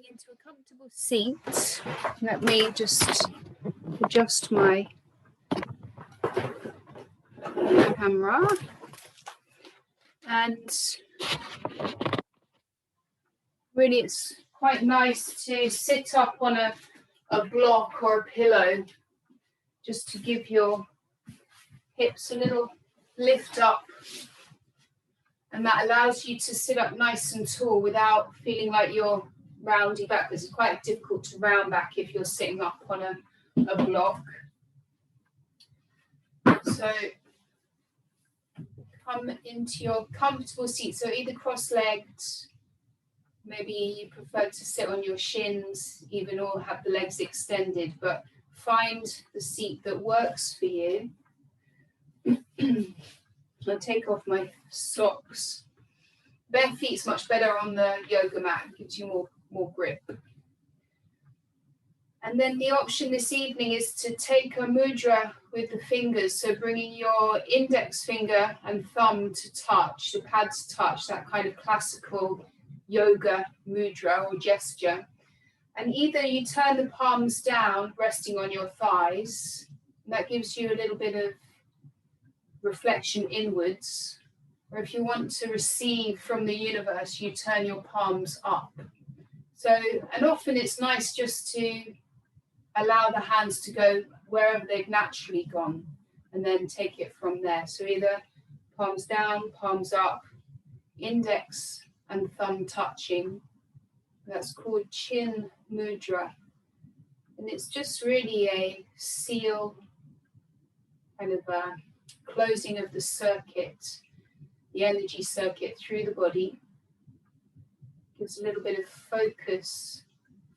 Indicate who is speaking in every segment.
Speaker 1: into a comfortable seat. Let me just adjust my camera. And really it's quite nice to sit up on a block or a pillow just to give your hips a little lift up. And that allows you to sit up nice and tall without feeling like you're rounding backwards. It's quite difficult to round back if you're sitting up on a block. So come into your comfortable seat. So either cross-legged, maybe you prefer to sit on your shins even, or have the legs extended, but find the seat that works for you. I'll take off my socks. Bare feet's much better on the yoga mat, gives you more grip. And then the option this evening is to take a mudra with the fingers, so bringing your index finger and thumb to touch, the pads touch, that kind of classical yoga mudra or gesture. And either you turn the palms down, resting on your thighs, and that gives you a little bit of reflection inwards, or if you want to receive from the universe, you turn your palms up. So, and often it's nice just to allow the hands to go wherever they've naturally gone and then take it from there. So either palms down, palms up, index and thumb touching. That's called Chin Mudra. And it's just really a seal, kind of a closing of the circuit, the energy circuit through the body. Gives a little bit of focus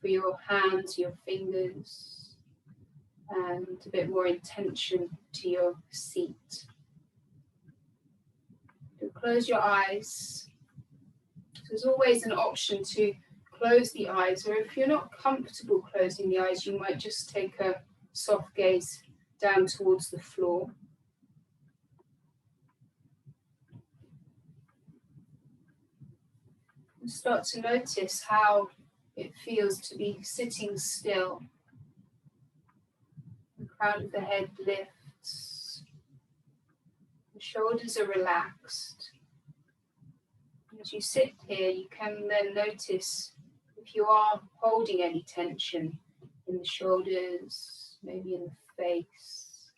Speaker 1: for your hands, your fingers, and a bit more intention to your seat. So close your eyes. There's always an option to close the eyes, or if you're not comfortable closing the eyes, you might just take a soft gaze down towards the floor. And start to notice how it feels to be sitting still. The crown of the head lifts. The shoulders are relaxed. As you sit here, you can then notice if you are holding any tension in the shoulders, maybe in the face.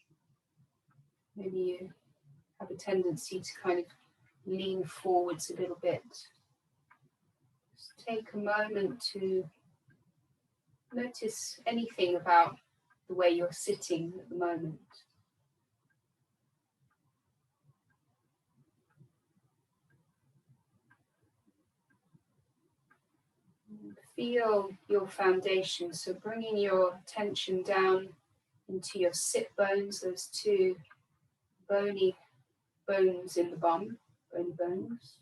Speaker 1: Maybe you have a tendency to kind of lean forwards a little bit. Just take a moment to notice anything about the way you're sitting at the moment. Feel your foundation, so bringing your attention down into your sit bones, those two bony bones in the bum, bony bones.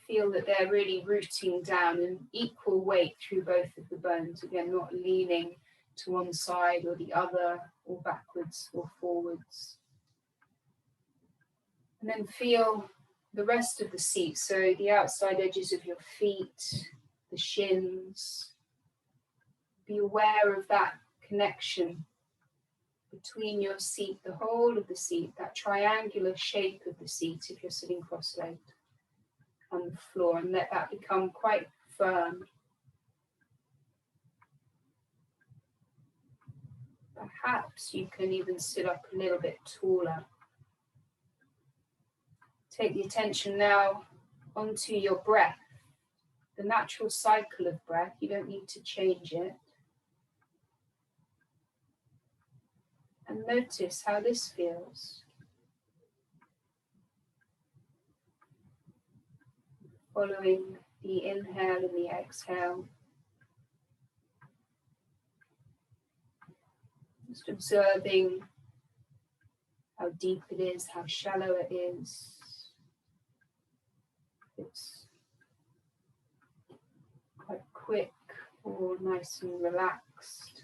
Speaker 1: Feel that they're really rooting down in equal weight through both of the bones. Again, not leaning to one side or the other, or backwards or forwards. And then feel the rest of the seat, so the outside edges of your feet, the shins. Be aware of that connection between your seat, the whole of the seat, that triangular shape of the seat if you're sitting cross-legged on the floor, and let that become quite firm. Perhaps you can even sit up a little bit taller. Take the attention now onto your breath. The natural cycle of breath, you don't need to change it. And notice how this feels. Following the inhale and the exhale. Just observing how deep it is, how shallow it is. It's quite quick or nice and relaxed.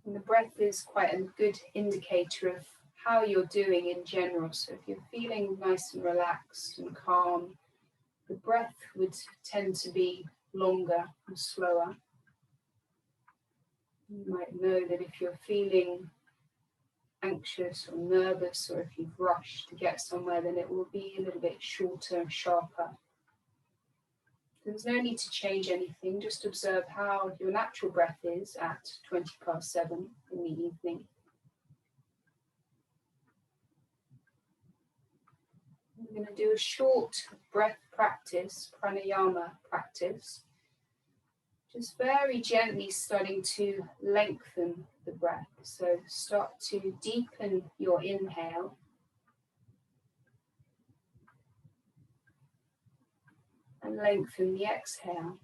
Speaker 1: And the breath is quite a good indicator of how you're doing in general. So if you're feeling nice and relaxed and calm, the breath would tend to be longer and slower. You might know that if you're feeling anxious or nervous, or if you've rushed to get somewhere, then it will be a little bit shorter and sharper. There's no need to change anything, just observe how your natural breath is at 7:20 in the evening. We're going to do a short breath practice, pranayama practice, just very gently starting to lengthen the breath. So start to deepen your inhale. And lengthen the exhale.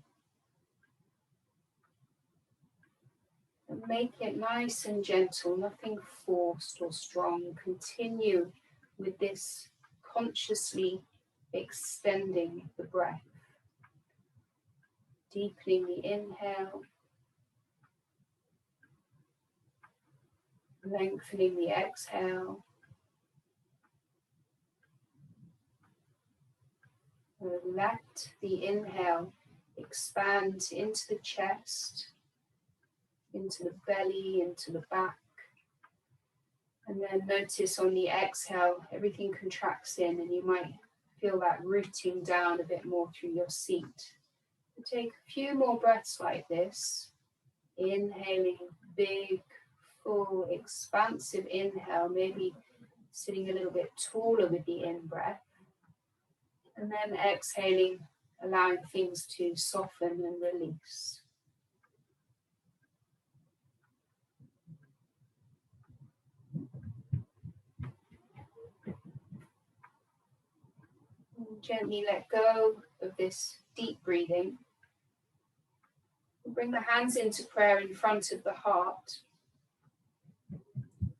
Speaker 1: And make it nice and gentle, nothing forced or strong. Continue with this consciously extending the breath. Deepening the inhale. Lengthening the exhale. Let the inhale expand into the chest, into the belly, into the back. And then notice on the exhale, everything contracts in, and you might feel that rooting down a bit more through your seat. So take a few more breaths like this. Inhaling, big, full, expansive inhale, maybe sitting a little bit taller with the in-breath. And then exhaling, allowing things to soften and release. And gently let go of this deep breathing. Bring the hands into prayer in front of the heart.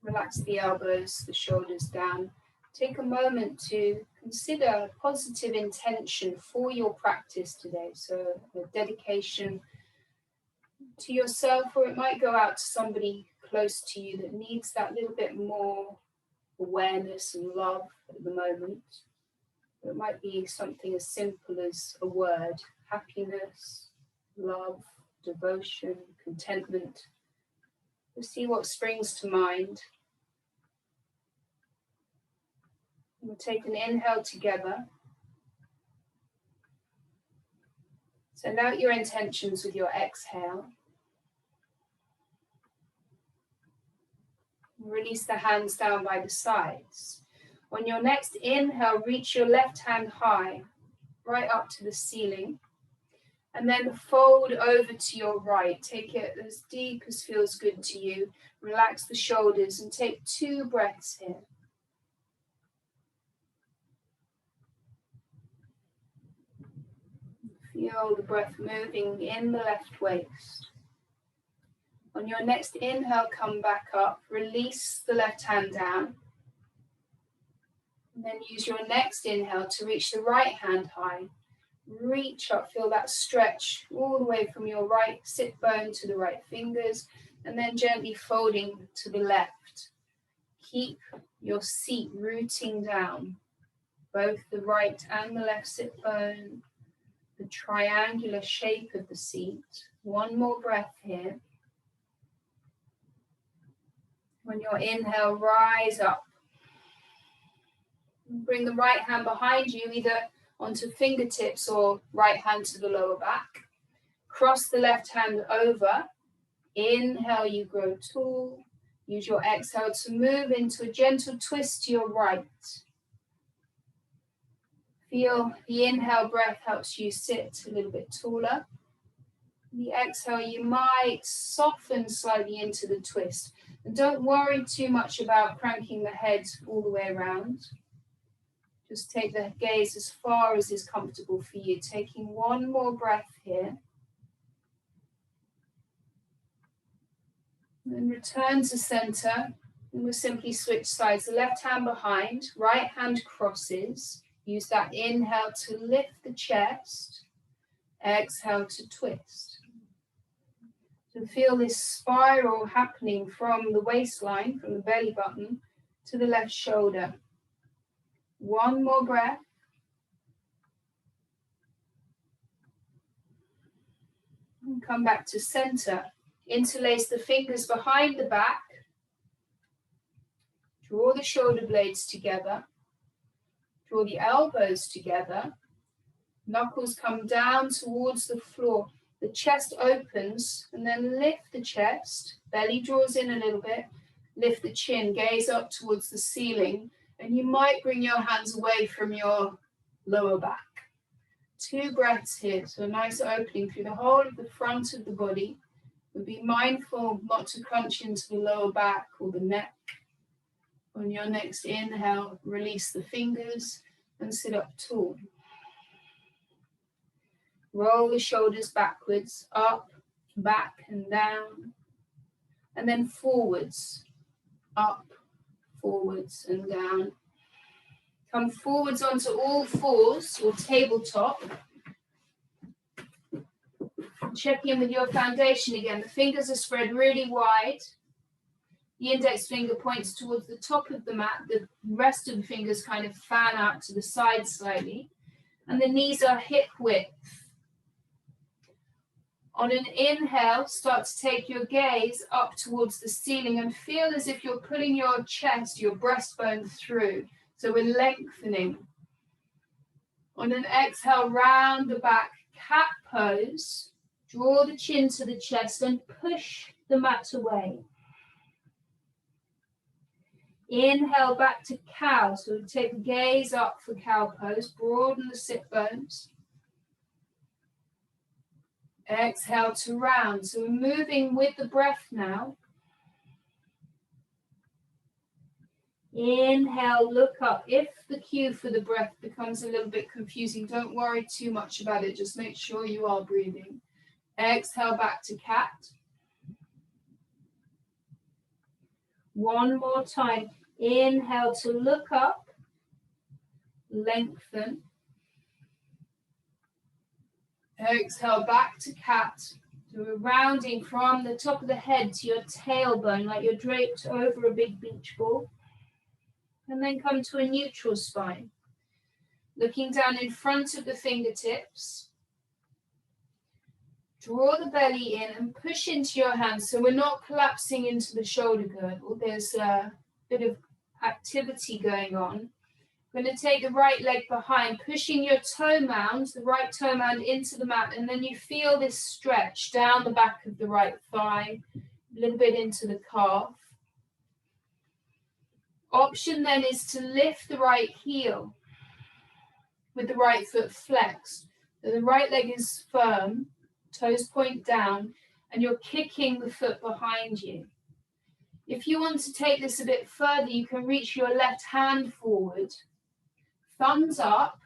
Speaker 1: Relax the elbows, the shoulders down. Take a moment to consider a positive intention for your practice today. So a dedication to yourself, or it might go out to somebody close to you that needs that little bit more awareness and love at the moment. It might be something as simple as a word: happiness, love, devotion, contentment. Just see what springs to mind. We'll take an inhale together. Send out your intentions with your exhale. Release the hands down by the sides. On your next inhale, reach your left hand high, right up to the ceiling. And then fold over to your right. Take it as deep as feels good to you. Relax the shoulders and take 2 breaths here. Feel the breath moving in the left waist. On your next inhale, come back up. Release the left hand down. And then use your next inhale to reach the right hand high. Reach up, feel that stretch all the way from your right sit bone to the right fingers, and then gently folding to the left. Keep your seat rooting down, both the right and the left sit bone, the triangular shape of the seat. 1 more breath here. On your inhale, rise up. Bring the right hand behind you, either onto fingertips or right hand to the lower back. Cross the left hand over. Inhale, you grow tall. Use your exhale to move into a gentle twist to your right. Feel the inhale breath helps you sit a little bit taller. The exhale, you might soften slightly into the twist. And don't worry too much about cranking the head all the way around. Just take the gaze as far as is comfortable for you. Taking 1 more breath here. And return to center. And we'll simply switch sides. The left hand behind, right hand crosses. Use that inhale to lift the chest. Exhale to twist. So feel this spiral happening from the waistline, from the belly button, to the left shoulder. 1 more breath. And come back to center. Interlace the fingers behind the back. Draw the shoulder blades together. Draw the elbows together. Knuckles come down towards the floor. The chest opens, and then lift the chest. Belly draws in a little bit. Lift the chin, gaze up towards the ceiling, and you might bring your hands away from your lower back. 2 breaths here, so a nice opening through the whole of the front of the body. But be mindful not to crunch into the lower back or the neck. On your next inhale, release the fingers and sit up tall. Roll the shoulders backwards, up, back and down, and then forwards, up, forwards and down. Come forwards onto all fours or tabletop. Check in with your foundation again. The fingers are spread really wide. The index finger points towards the top of the mat. The rest of the fingers kind of fan out to the side slightly. And the knees are hip width. On an inhale, start to take your gaze up towards the ceiling and feel as if you're pulling your chest, your breastbone through. So we're lengthening. On an exhale, round the back, cat pose. Draw the chin to the chest and push the mat away. Inhale back to cow. So take the gaze up for cow pose. Broaden the sit bones. Exhale to round. So we're moving with the breath now. Inhale, look up. If the cue for the breath becomes a little bit confusing, don't worry too much about it. Just make sure you are breathing. Exhale back to cat. One more time. Inhale to look up. Lengthen. Exhale back to cat. So we're rounding from the top of the head to your tailbone, like you're draped over a big beach ball. And then come to a neutral spine. Looking down in front of the fingertips. Draw the belly in and push into your hands. So we're not collapsing into the shoulder girdle. There's a bit of activity going on. We're going to take the right leg behind, pushing your toe mound, the right toe mound into the mat, and then you feel this stretch down the back of the right thigh, a little bit into the calf. Option then is to lift the right heel with the right foot flexed. So the right leg is firm, toes point down, and you're kicking the foot behind you. If you want to take this a bit further, you can reach your left hand forward, thumbs up,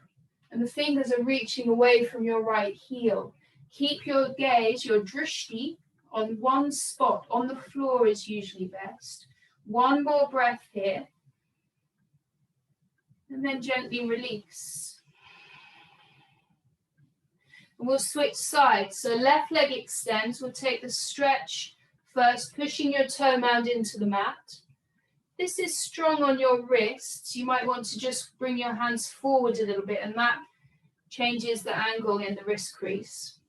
Speaker 1: and the fingers are reaching away from your right heel. Keep your gaze, your drishti, on one spot. On the floor is usually best. One more breath here. And then gently release. And we'll switch sides. So left leg extends. We'll take the stretch first, pushing your toe mound into the mat. This is strong on your wrists. You might want to just bring your hands forward a little bit, and that changes the angle in the wrist crease.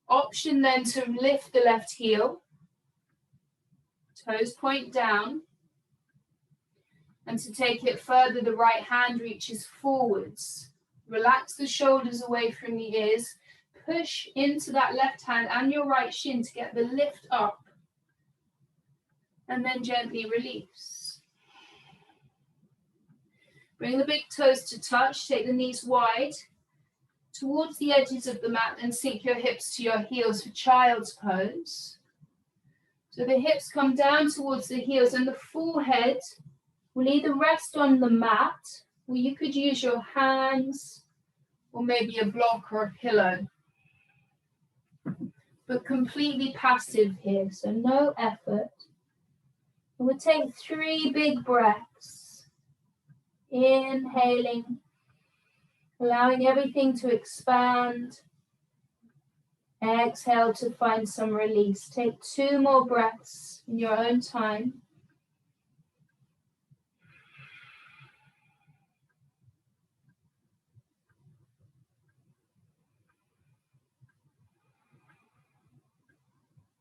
Speaker 1: Option then to lift the left heel. Toes point down. And to take it further, the right hand reaches forwards. Relax the shoulders away from the ears. Push into that left hand and your right shin to get the lift up. And then gently release. Bring the big toes to touch. Take the knees wide towards the edges of the mat and sink your hips to your heels for child's pose. So the hips come down towards the heels and the forehead will either rest on the mat, or you could use your hands, or maybe a block or a pillow. But completely passive here, so no effort. And we'll take 3 big breaths. Inhaling, allowing everything to expand. Exhale to find some release. Take 2 more breaths in your own time.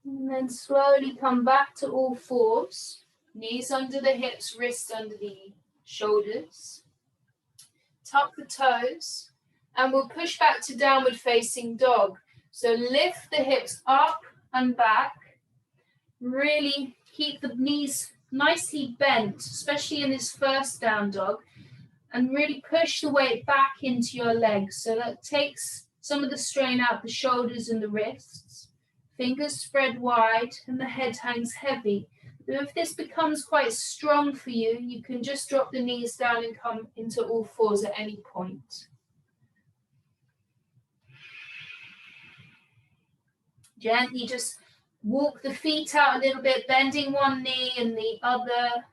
Speaker 1: And then slowly come back to all fours. Knees under the hips, wrists under the shoulders. Tuck the toes. And we'll push back to downward facing dog. So lift the hips up and back. Really keep the knees nicely bent, especially in this first down dog. And really push the weight back into your legs. So that takes some of the strain out the shoulders and the wrists. Fingers spread wide and the head hangs heavy. So if this becomes quite strong for you, you can just drop the knees down and come into all fours at any point. Gently just walk the feet out a little bit, bending one knee and the other.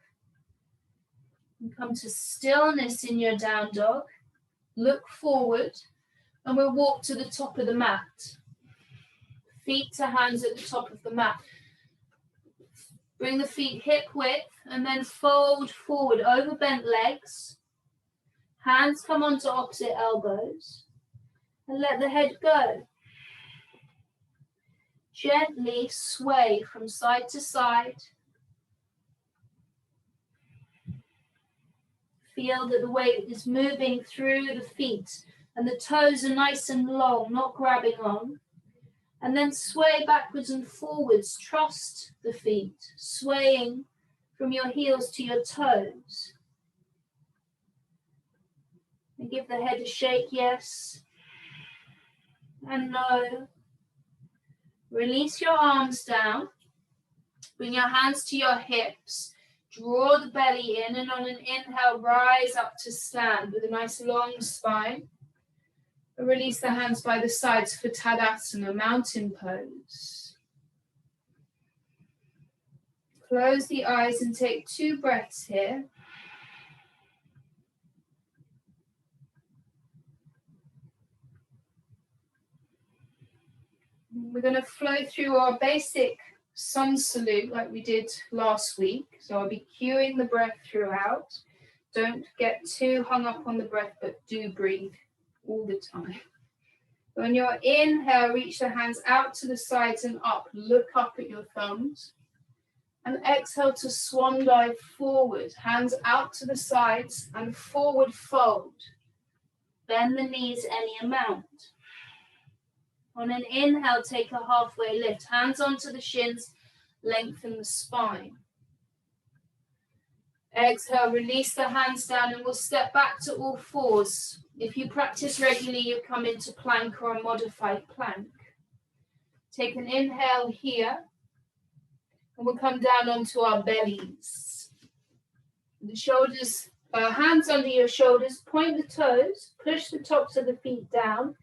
Speaker 1: And come to stillness in your down dog. Look forward and we'll walk to the top of the mat. Feet to hands at the top of the mat. Bring the feet hip width and then fold forward over bent legs. Hands come onto opposite elbows and let the head go. Gently sway from side to side. Feel that the weight is moving through the feet and the toes are nice and long, not grabbing on. And then sway backwards and forwards. Trust the feet, swaying from your heels to your toes. And give the head a shake, yes and no. Release your arms down. Bring your hands to your hips. Draw the belly in and on an inhale, rise up to stand with a nice long spine. And release the hands by the sides for Tadasana, mountain pose. Close the eyes and take 2 breaths here. We're going to flow through our basic sun salute like we did last week. So I'll be cueing the breath throughout. Don't get too hung up on the breath, but do breathe all the time. On your inhale, reach the hands out to the sides and up. Look up at your thumbs. And exhale to swan dive forward. Hands out to the sides and forward fold. Bend the knees any amount. On an inhale, take a halfway lift. Hands onto the shins, lengthen the spine. Exhale, release the hands down and we'll step back to all fours. If you practice regularly, you come into plank or a modified plank. Take an inhale here and we'll come down onto our bellies. The shoulders, hands under your shoulders, point the toes, push the tops of the feet down.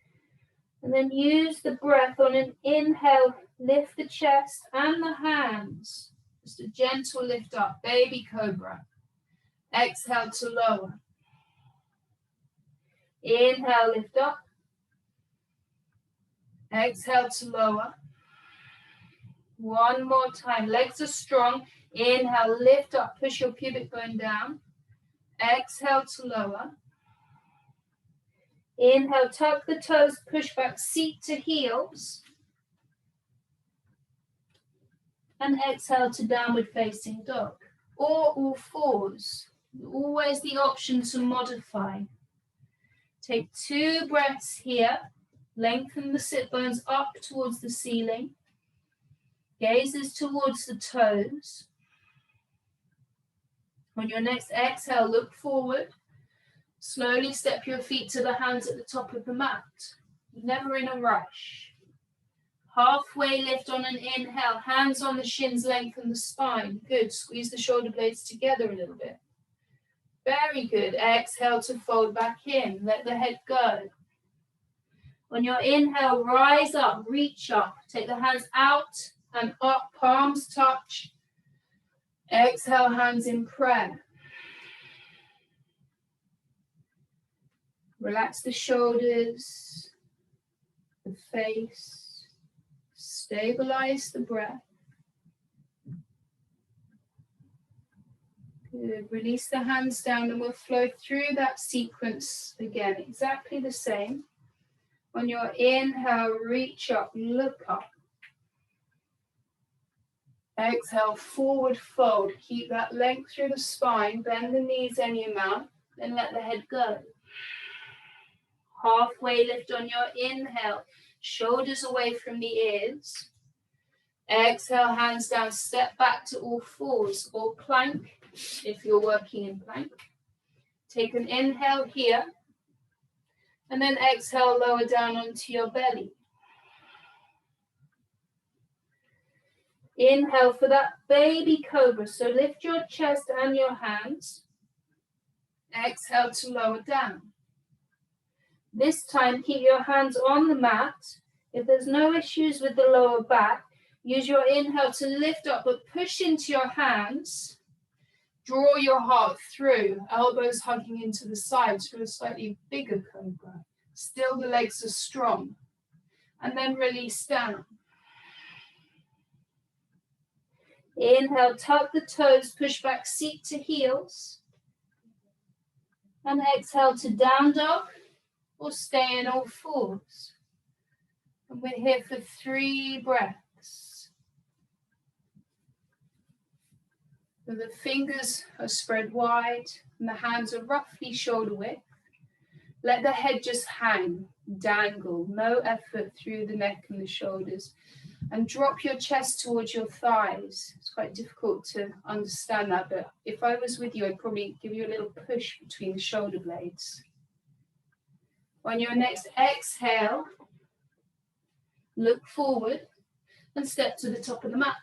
Speaker 1: And then use the breath on an inhale, lift the chest and the hands. Just a gentle lift up, baby cobra. Exhale to lower. Inhale, lift up. Exhale to lower. One more time. Legs are strong. Inhale, lift up, push your pubic bone down. Exhale to lower. Inhale, tuck the toes, push back, seat to heels. And exhale to downward facing dog. Or all fours. Always the option to modify. Take 2 breaths here. Lengthen the sit bones up towards the ceiling. Gazes towards the toes. On your next exhale, look forward. Slowly step your feet to the hands at the top of the mat. Never in a rush. Halfway lift on an inhale. Hands on the shins, lengthen the spine. Good. Squeeze the shoulder blades together a little bit. Very good. Exhale to fold back in. Let the head go. On your inhale, rise up, reach up. Take the hands out and up, palms touch. Exhale, hands in prayer. Relax the shoulders, the face, stabilize the breath. Good. Release the hands down and we'll flow through that sequence again, exactly the same. On your inhale, reach up, look up. Exhale, forward fold. Keep that length through the spine. Bend the knees any amount. Then let the head go. Halfway lift on your inhale. Shoulders away from the ears. Exhale, hands down. Step back to all fours or plank if you're working in plank. Take an inhale here. And then exhale, lower down onto your belly. Inhale for that baby cobra. So lift your chest and your hands. Exhale to lower down. This time, keep your hands on the mat. If there's no issues with the lower back, use your inhale to lift up, but push into your hands. Draw your heart through, elbows hugging into the sides for a slightly bigger cobra. Still the legs are strong. And then release down. Inhale, tuck the toes, push back seat to heels. And exhale to down dog or stay in all fours. And we're here for 3 breaths. So the fingers are spread wide and the hands are roughly shoulder width. Let the head just hang, dangle, no effort through the neck and the shoulders. And drop your chest towards your thighs. It's quite difficult to understand that, but if I was with you, I'd probably give you a little push between the shoulder blades. On your next exhale, look forward and step to the top of the mat.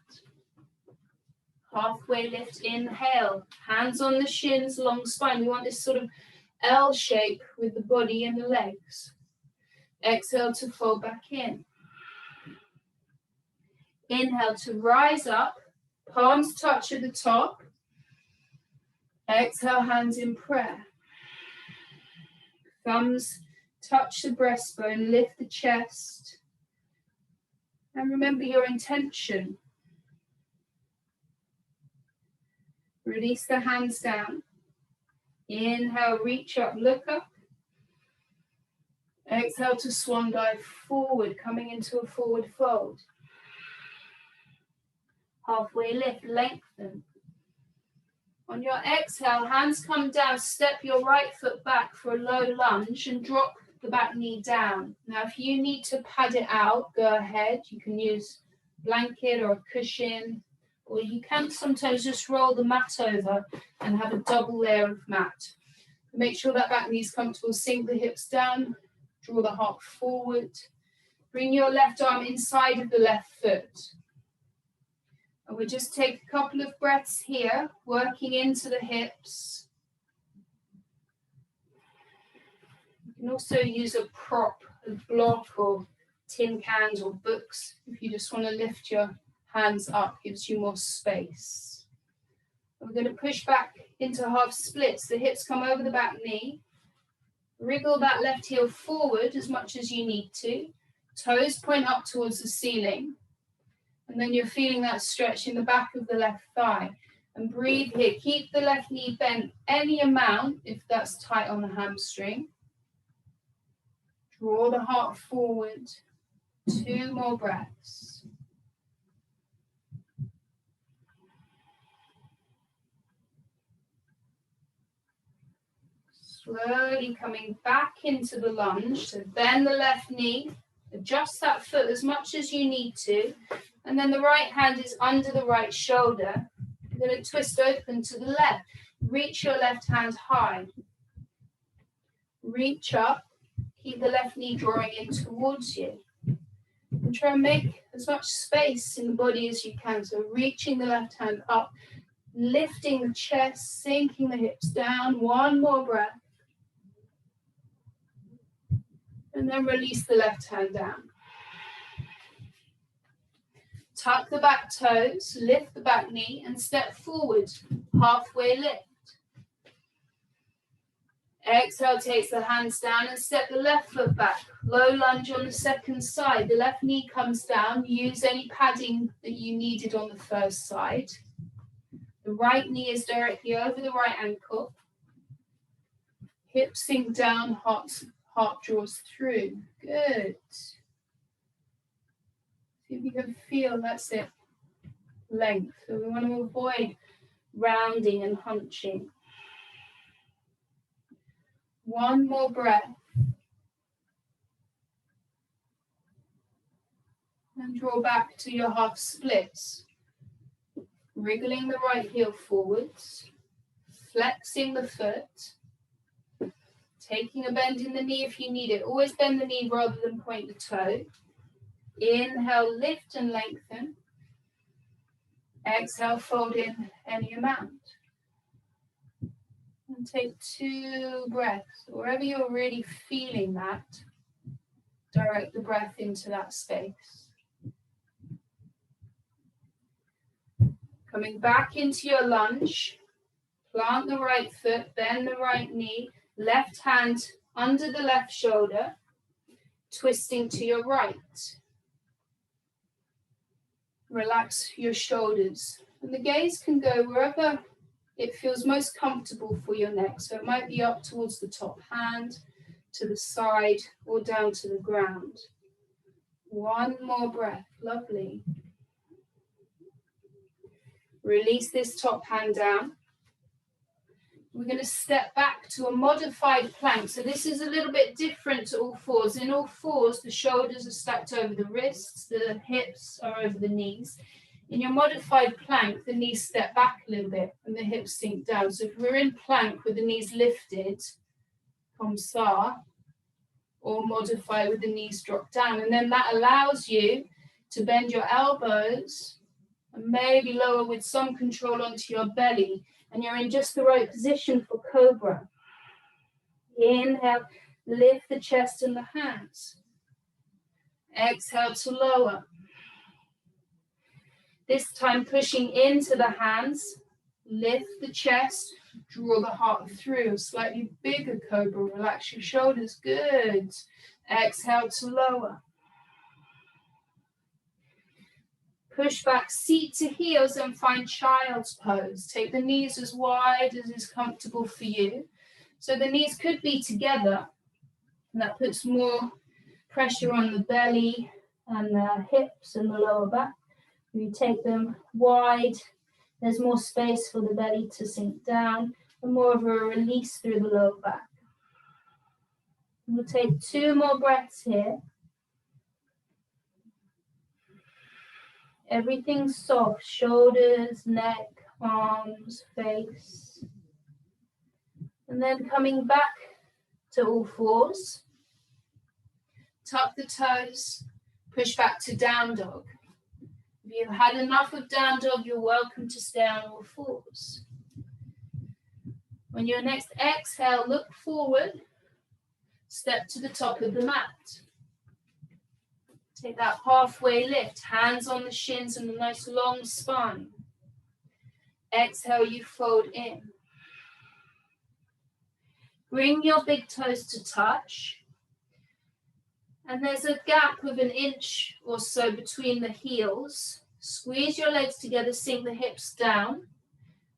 Speaker 1: Halfway lift, inhale, hands on the shins, long spine. We want this sort of L shape with the body and the legs. Exhale to fold back in. Inhale to rise up, palms touch at the top. Exhale, hands in prayer. Thumbs touch the breastbone, lift the chest. And remember your intention. Release the hands down. Inhale, reach up, look up. Exhale to swan dive forward, coming into a forward fold. Halfway lift, lengthen. On your exhale, hands come down, step your right foot back for a low lunge and drop the back knee down. Now, if you need to pad it out, go ahead. You can use a blanket or a cushion, or you can sometimes just roll the mat over and have a double layer of mat. Make sure that back knee is comfortable. Sink the hips down, draw the heart forward. Bring your left arm inside of the left foot. And we'll just take a couple of breaths here, working into the hips. You can also use a prop, a block or tin cans or books if you just want to lift your hands up, gives you more space. And we're going to push back into half splits. The hips come over the back knee. Wriggle that left heel forward as much as you need to. Toes point up towards the ceiling. And then you're feeling that stretch in the back of the left thigh. And breathe here. Keep the left knee bent any amount if that's tight on the hamstring. Draw the heart forward. 2 more breaths. Slowly coming back into the lunge. So bend the left knee. Adjust that foot as much as you need to. And then the right hand is under the right shoulder. You're going to twist open to the left. Reach your left hand high. Reach up. Keep the left knee drawing in towards you. And try and make as much space in the body as you can. So reaching the left hand up. Lifting the chest. Sinking the hips down. 1 more breath. And then release the left hand down. Tuck the back toes, lift the back knee and step forward, halfway lift. Exhale, takes the hands down and step the left foot back. Low lunge on the second side. The left knee comes down. Use any padding that you needed on the first side. The right knee is directly over the right ankle. Hips sink down, heart draws through. Good. See if you can feel, that's it. length. So we want to avoid rounding and hunching. One more breath. And draw back to your half splits. Wriggling the right heel forwards. Flexing the foot. Taking a bend in the knee if you need it. Always bend the knee rather than point the toe. Inhale, lift and lengthen. Exhale, fold in any amount. And take 2 breaths. Wherever you're really feeling that, direct the breath into that space. Coming back into your lunge. Plant the right foot, bend the right knee, left hand under the left shoulder, twisting to your right. Relax your shoulders. And the gaze can go wherever it feels most comfortable for your neck. So it might be up towards the top hand, to the side, or down to the ground. One more breath. Lovely. Release this top hand down. We're going to step back to a modified plank. So this is a little bit different to all fours. In all fours, the shoulders are stacked over the wrists, the hips are over the knees. In your modified plank, the knees step back a little bit and the hips sink down. So if we're in plank with the knees lifted, comme ça, or modify with the knees drop down. And then that allows you to bend your elbows and maybe lower with some control onto your belly. And you're in just the right position for cobra. Inhale, lift the chest and the hands. Exhale to lower. This time pushing into the hands, lift the chest, draw the heart through. A slightly bigger cobra, relax your shoulders, good. Exhale to lower. Push back, seat to heels and find child's pose. Take the knees as wide as is comfortable for you. So the knees could be together, and that puts more pressure on the belly and the hips and the lower back. If you take them wide, there's more space for the belly to sink down and more of a release through the lower back. We'll take 2 more breaths here. Everything soft, shoulders, neck, arms, face. And then coming back to all fours. Tuck the toes, push back to down dog. If you've had enough of down dog, you're welcome to stay on all fours. On your next exhale, look forward, step to the top of the mat. Take that halfway lift, hands on the shins and a nice long spine. Exhale, you fold in. Bring your big toes to touch. And there's a gap of 1 inch or so between the heels. Squeeze your legs together, sink the hips down.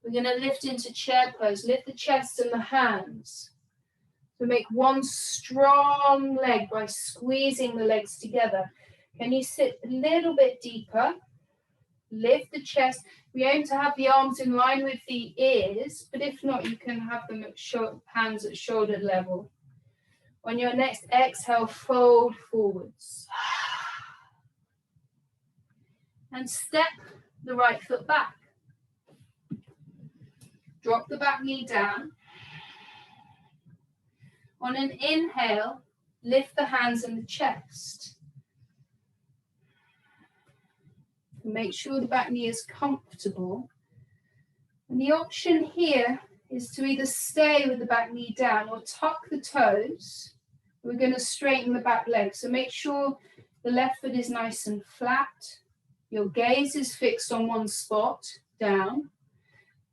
Speaker 1: We're going to lift into chair pose. Lift the chest and the hands. So make one strong leg by squeezing the legs together. Can you sit a little bit deeper? Lift the chest. We aim to have the arms in line with the ears, but if not, you can have them at hands at shoulder level. On your next exhale, fold forwards. And step the right foot back. Drop the back knee down. On an inhale, lift the hands and the chest. Make sure the back knee is comfortable. And the option here is to either stay with the back knee down or tuck the toes. We're going to straighten the back leg. So make sure the left foot is nice and flat. Your gaze is fixed on one spot, down.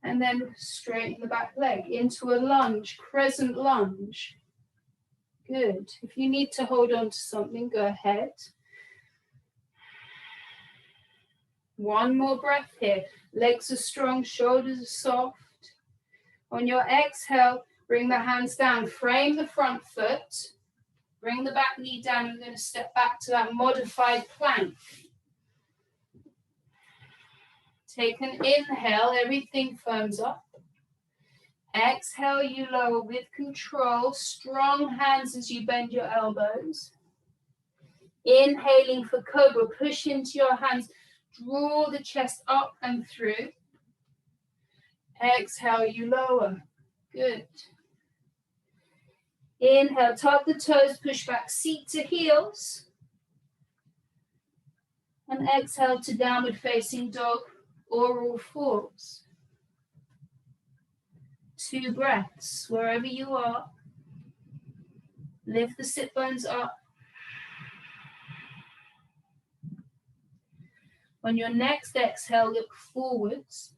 Speaker 1: And then straighten the back leg into a lunge, crescent lunge. Good. If you need to hold on to something, go ahead. One more breath here. Legs are strong, shoulders are soft. On your exhale, bring the hands down. Frame the front foot. Bring the back knee down. We're going to step back to that modified plank. Take an inhale, everything firms up. Exhale, you lower with control, strong hands as you bend your elbows. Inhaling for cobra, push into your hands, draw the chest up and through. Exhale, you lower. Good. Inhale, tuck the toes, push back, seat to heels. And exhale to downward facing dog or all fours. 2 breaths, wherever you are. Lift the sit bones up. On your next exhale, look forwards.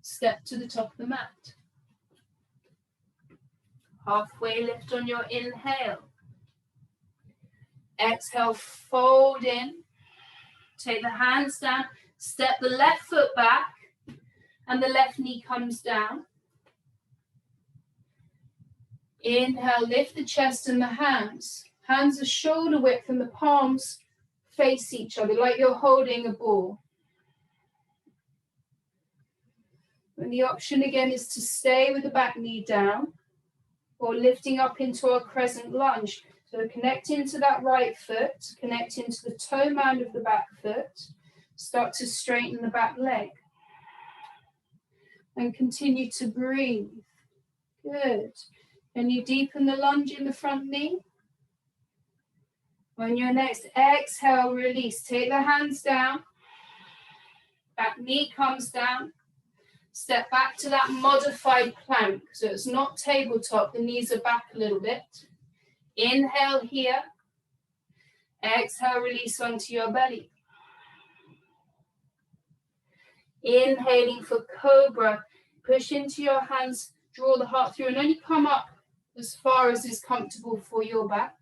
Speaker 1: Step to the top of the mat. Halfway lift on your inhale. Exhale, fold in. Take the hands down. Step the left foot back and the left knee comes down. Inhale, lift the chest and the hands. Hands are shoulder width and the palms face each other like you're holding a ball. And the option again is to stay with the back knee down or lifting up into a crescent lunge. So connect into that right foot, connect into the toe mound of the back foot, start to straighten the back leg. And continue to breathe. Good. Can you deepen the lunge in the front knee? On your next exhale, release. Take the hands down. Back knee comes down. Step back to that modified plank. So it's not tabletop. The knees are back a little bit. Inhale here. Exhale, release onto your belly. Inhaling for cobra. Push into your hands. Draw the heart through and only come up as far as is comfortable for your back.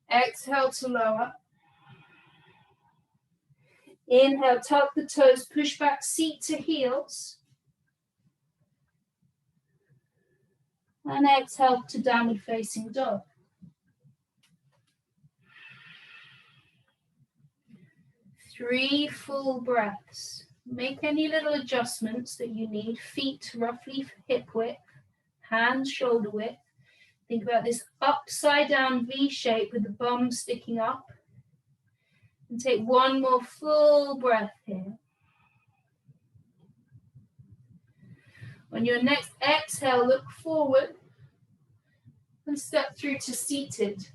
Speaker 1: Exhale to lower. Inhale, tuck the toes, push back, seat to heels. And exhale to downward facing dog. Three full breaths. Make any little adjustments that you need. Feet roughly hip width, hands shoulder width. Think about this upside down V shape with the bum sticking up. And take one more full breath here. On your next exhale, look forward and step through to seated.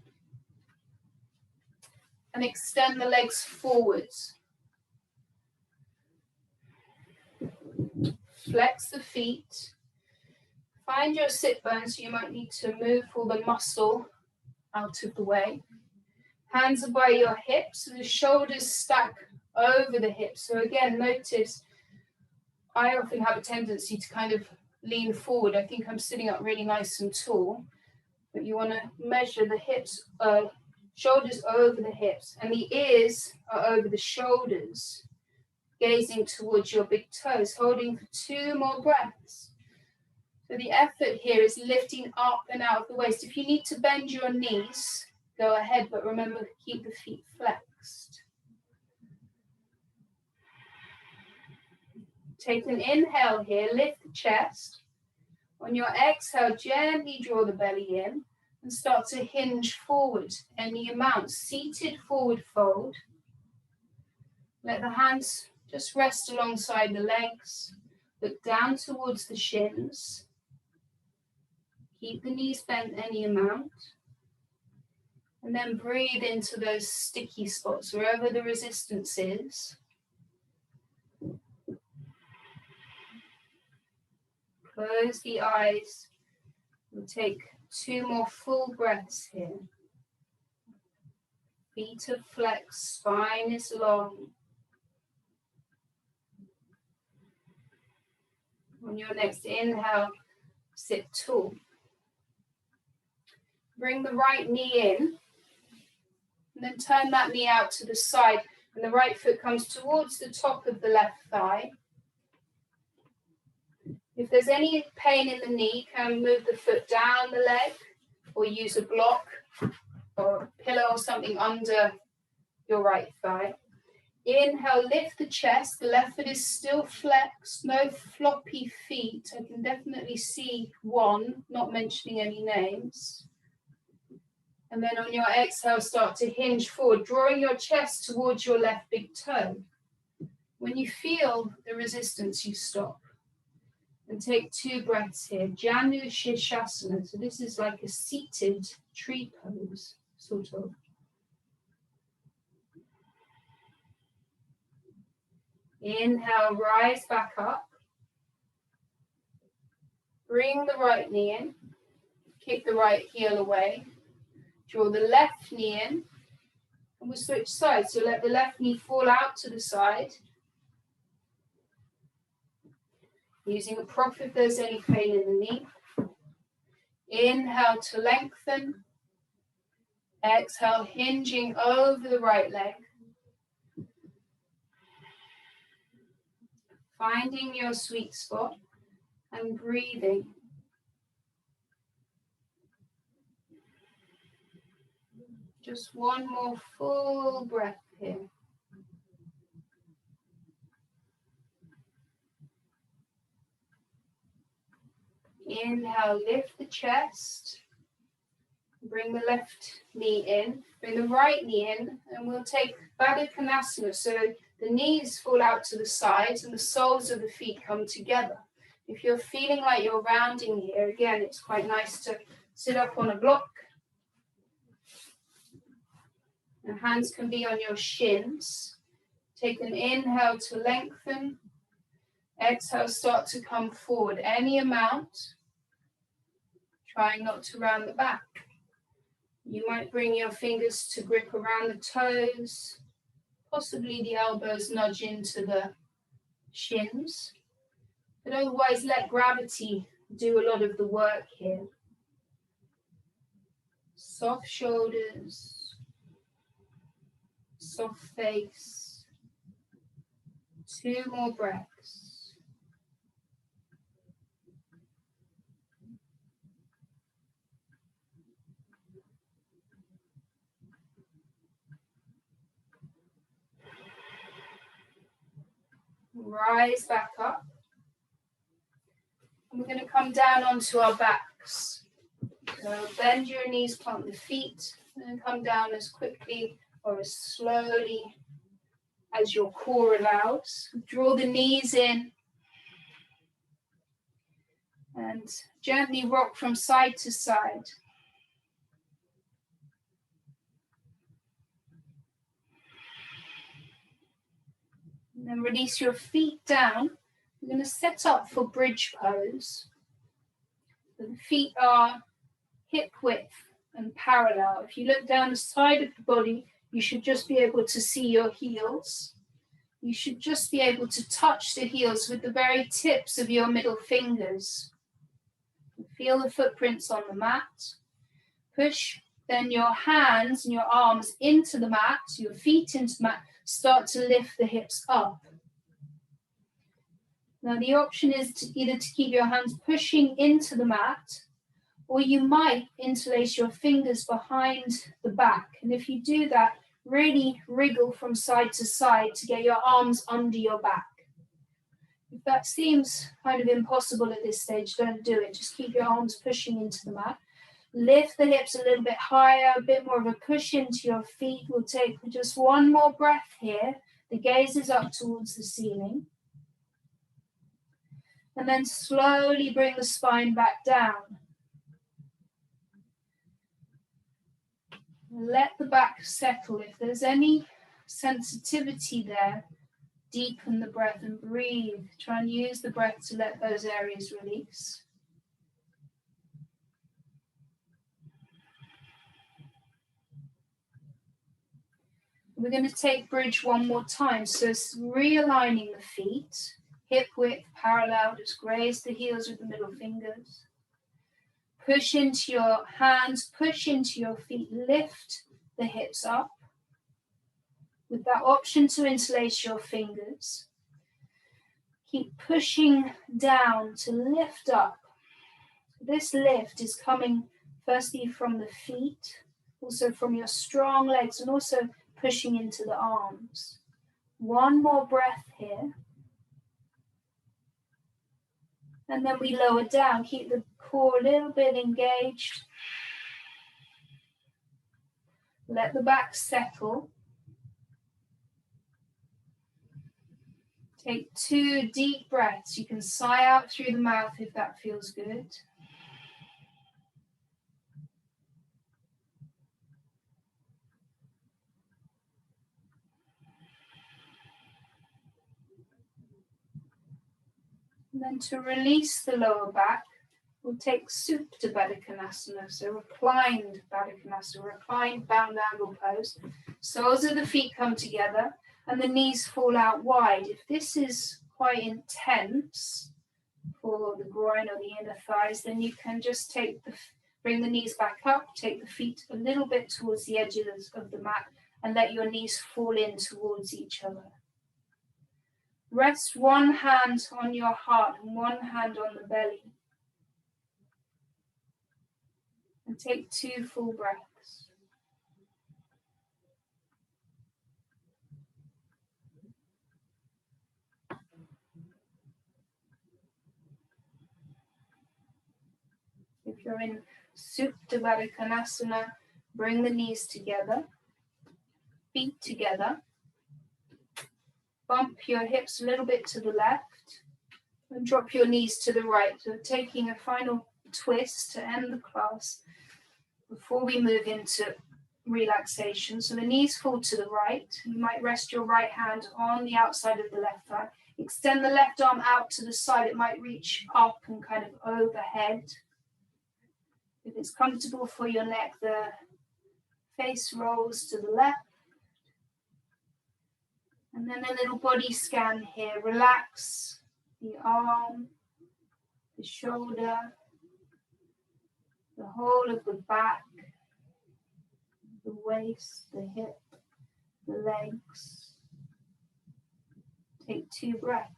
Speaker 1: And extend the legs forwards. Flex the feet. Find your sit bones, so you might need to move all the muscle out of the way. Hands are by your hips, so the shoulders stack over the hips. So again, notice I often have a tendency to kind of lean forward. I think I'm sitting up really nice and tall, but you want to measure the hips, shoulders over the hips, and the ears are over the shoulders, gazing towards your big toes, holding for 2 more breaths. So the effort here is lifting up and out of the waist. If you need to bend your knees, go ahead, but remember, keep the feet flexed. Take an inhale here, lift the chest. On your exhale, gently draw the belly in and start to hinge forward any amount. Seated forward fold. Let the hands just rest alongside the legs. Look down towards the shins. Keep the knees bent any amount. And then breathe into those sticky spots, wherever the resistance is. Close the eyes. We'll take 2 more full breaths here. Feet are flexed, spine is long. On your next inhale, sit tall. Bring the right knee in, and then turn that knee out to the side, and the right foot comes towards the top of the left thigh. If there's any pain in the knee, you can move the foot down the leg, or use a block or a pillow or something under your right thigh. Inhale, lift the chest. The left foot is still flexed, no floppy feet. I can definitely see one, not mentioning any names. And then on your exhale, start to hinge forward, drawing your chest towards your left big toe. When you feel the resistance, you stop. And take 2 breaths here. Janu Shirshasana. So this is like a seated tree pose, sort of. Inhale, rise back up. Bring the right knee in. Kick the right heel away. Draw the left knee in. And we'll switch sides. So let the left knee fall out to the side. Using a prop if there's any pain in the knee. Inhale to lengthen. Exhale, hinging over the right leg. Finding your sweet spot and breathing. Just one more full breath here. Inhale, lift the chest. Bring the left knee in. Bring the right knee in, and we'll take Baddha Konasana. So the knees fall out to the sides and the soles of the feet come together. If you're feeling like you're rounding here, again, it's quite nice to sit up on a block. The hands can be on your shins. Take an inhale to lengthen. Exhale, start to come forward any amount. Trying not to round the back. You might bring your fingers to grip around the toes. Possibly the elbows nudge into the shins. But otherwise, let gravity do a lot of the work here. Soft shoulders. Soft face. 2 more breaths. Rise back up. And we're going to come down onto our backs. So bend your knees, plant the feet, and come down as quickly or as slowly as your core allows. Draw the knees in and gently rock from side to side. And then release your feet down. We're going to set up for bridge pose. So the feet are hip width and parallel. If you look down the side of the body, you should just be able to see your heels. You should just be able to touch the heels with the very tips of your middle fingers. Feel the footprints on the mat. Push then your hands and your arms into the mat, your feet into the mat. Start to lift the hips up. Now the option is to either to keep your hands pushing into the mat, or you might interlace your fingers behind the back. And if you do that, really wriggle from side to side to get your arms under your back. If that seems kind of impossible at this stage, don't do it. Just keep your arms pushing into the mat. Lift the hips a little bit higher, a bit more of a push into your feet. We'll take just one more breath here. The gaze is up towards the ceiling. And then slowly bring the spine back down. Let the back settle. If there's any sensitivity there, deepen the breath and breathe. Try and use the breath to let those areas release. We're going to take bridge one more time. So it's realigning the feet, hip width parallel, just graze the heels with the middle fingers. Push into your hands, push into your feet, lift the hips up. With that option to interlace your fingers. Keep pushing down to lift up. This lift is coming firstly from the feet, also from your strong legs, and also pushing into the arms. One more breath here. And then we lower down. Keep the core a little bit engaged. Let the back settle. Take 2 deep breaths. You can sigh out through the mouth if that feels good. And then to release the lower back, we'll take Supta Baddha Konasana, so reclined Baddha Konasana, reclined bound angle pose. Soles of the feet come together and the knees fall out wide. If this is quite intense for the groin or the inner thighs, then you can just bring the knees back up, take the feet a little bit towards the edges of the mat and let your knees fall in towards each other. Rest one hand on your heart and one hand on the belly. And take 2 full breaths. If you're in Supta Baddha Konasana, bring the knees together, feet together. Bump your hips a little bit to the left and drop your knees to the right. So taking a final twist to end the class before we move into relaxation. So the knees fall to the right. You might rest your right hand on the outside of the left thigh. Extend the left arm out to the side. It might reach up and kind of overhead. If it's comfortable for your neck, the face rolls to the left. And then a little body scan here. Relax the arm, the shoulder, the whole of the back, the waist, the hip, the legs. Take 2 breaths.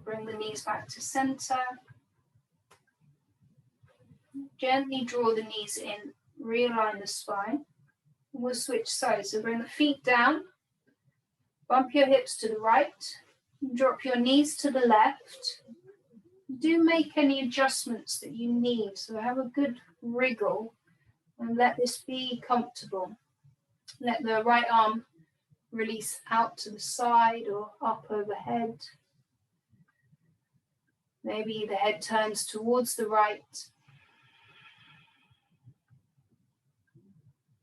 Speaker 1: Bring the knees back to center. Gently draw the knees in, realign the spine. We'll switch sides. So bring the feet down, bump your hips to the right, drop your knees to the left. Do make any adjustments that you need. So have a good wriggle and let this be comfortable. Let the right arm release out to the side or up overhead. Maybe the head turns towards the right.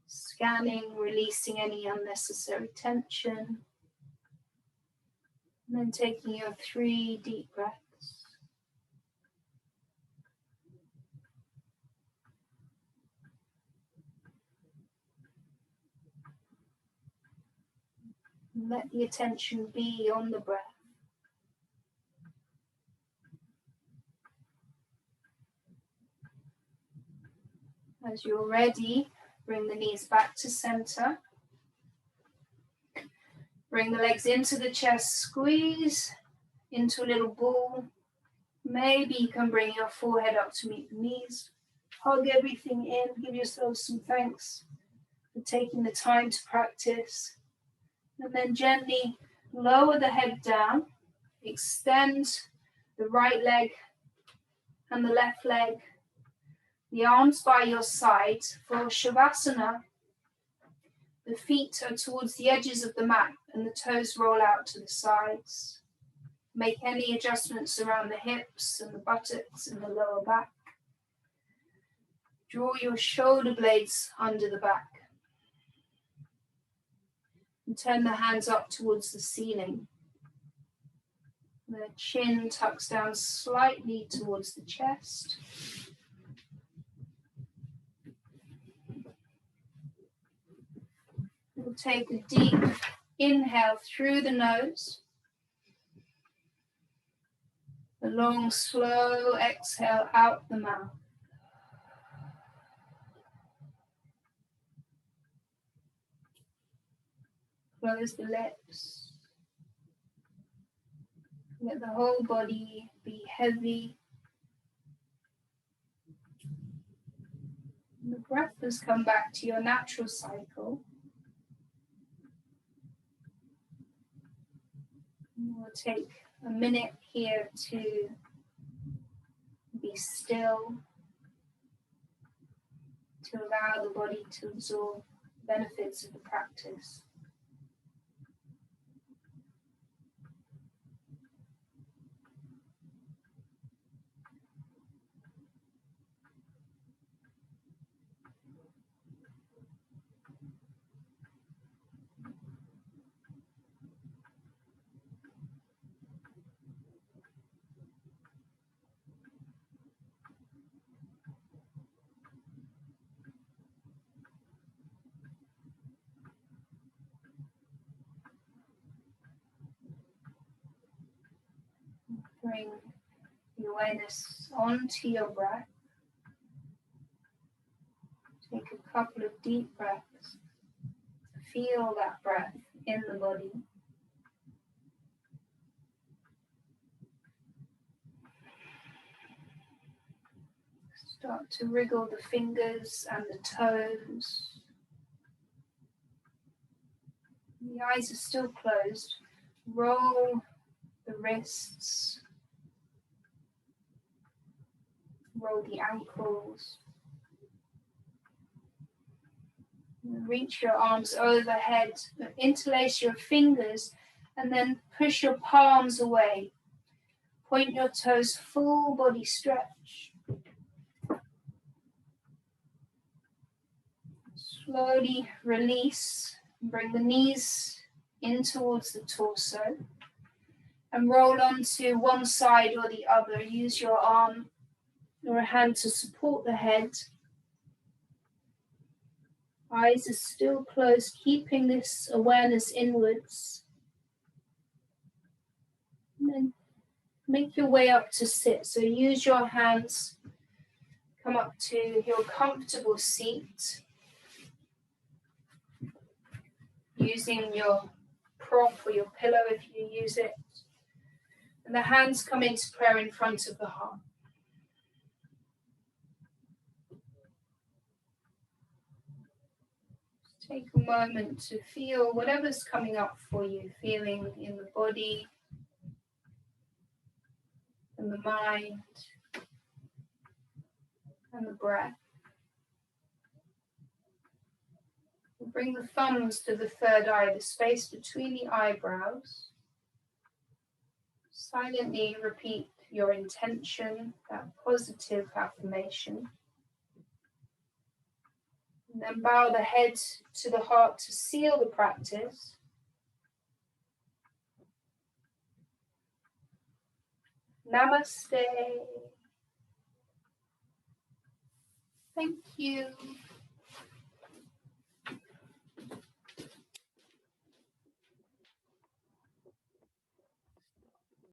Speaker 1: Scanning, releasing any unnecessary tension. And then taking your 3 deep breaths. Let the attention be on the breath. As you're ready, bring the knees back to center. Bring the legs into the chest, squeeze into a little ball. Maybe you can bring your forehead up to meet the knees. Hug everything in, give yourself some thanks for taking the time to practice. And then gently lower the head down, extend the right leg and the left leg. The arms by your side. For Shavasana, the feet are towards the edges of the mat and the toes roll out to the sides. Make any adjustments around the hips and the buttocks and the lower back. Draw your shoulder blades under the back. And turn the hands up towards the ceiling. The chin tucks down slightly towards the chest. We'll take a deep inhale through the nose. A long, slow exhale out the mouth. Close the lips. Let the whole body be heavy. And the breath has come back to your natural cycle. And we'll take a minute here to be still, to allow the body to absorb the benefits of the practice. Bring the awareness onto your breath. Take a couple of deep breaths. Feel that breath in the body. Start to wriggle the fingers and the toes. The eyes are still closed. Roll the wrists. Roll the ankles. Reach your arms overhead. Interlace your fingers and then push your palms away. Point your toes, full body stretch. Slowly release. Bring the knees in towards the torso and roll onto one side or the other. Use your arm or a hand to support the head. Eyes are still closed, keeping this awareness inwards. And then make your way up to sit. So use your hands, come up to your comfortable seat. Using your prop or your pillow if you use it. And the hands come into prayer in front of the heart. Take a moment to feel whatever's coming up for you, feeling in the body and the mind and the breath. We'll bring the thumbs to the third eye, the space between the eyebrows. Silently repeat your intention, that positive affirmation. And then bow the head to the heart to seal the practice. Namaste. Thank you.